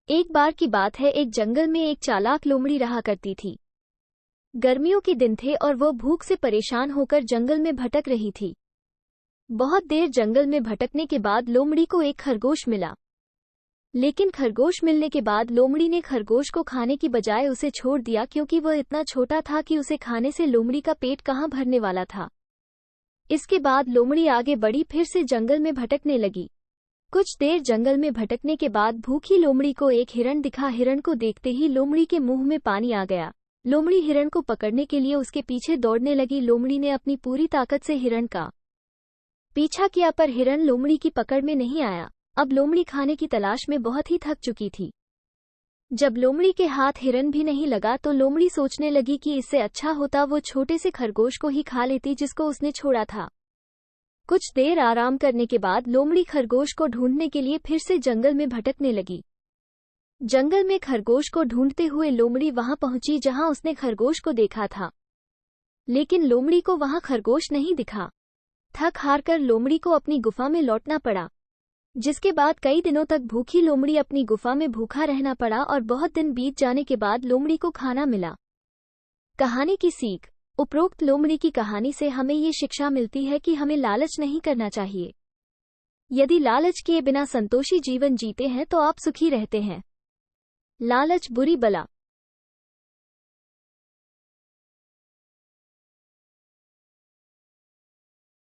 एक बार की बात है, एक जंगल में एक चालाक लोमड़ी रहा करती थी। गर्मियों के दिन थे और वो भूख से परेशान होकर जंगल में भटक रही थी। बहुत देर जंगल में भटकने के बाद लोमड़ी को एक खरगोश मिला। लेकिन खरगोश मिलने के बाद लोमड़ी ने खरगोश को खाने की बजाय उसे छोड़ दिया, क्योंकि वह इतना छोटा था कि उसे खाने से लोमड़ी का पेट कहाँ भरने वाला था। इसके बाद लोमड़ी आगे बढ़ी, फिर से जंगल में भटकने लगी। कुछ देर जंगल में भटकने के बाद भूखी लोमड़ी को एक हिरण दिखा। हिरण को देखते ही लोमड़ी के मुंह में पानी आ गया। लोमड़ी हिरण को पकड़ने के लिए उसके पीछे दौड़ने लगी। लोमड़ी ने अपनी पूरी ताकत से हिरण का पीछा किया, पर हिरण लोमड़ी की पकड़ में नहीं आया। अब लोमड़ी खाने की तलाश में बहुत ही थक चुकी थी। जब लोमड़ी के हाथ हिरण भी नहीं लगा तो लोमड़ी सोचने लगी कि इससे अच्छा होता वो छोटे से खरगोश को ही खा लेती जिसको उसने छोड़ा था। कुछ देर आराम करने के बाद लोमड़ी खरगोश को ढूंढने के लिए फिर से जंगल में भटकने लगी। जंगल में खरगोश को ढूंढते हुए लोमड़ी वहां पहुंची जहां उसने खरगोश को देखा था, लेकिन लोमड़ी को वहां खरगोश नहीं दिखा। थक हार कर लोमड़ी को अपनी गुफा में लौटना पड़ा, जिसके बाद कई दिनों तक भूखी लोमड़ी अपनी गुफा में भूखा रहना पड़ा और बहुत दिन बीत जाने के बाद लोमड़ी को खाना मिला। कहानी की सीख। उपरोक्त लोमड़ी की कहानी से हमें ये शिक्षा मिलती है कि हमें लालच नहीं करना चाहिए। यदि लालच किए बिना संतोषी जीवन जीते हैं तो आप सुखी रहते हैं। लालच बुरी बला।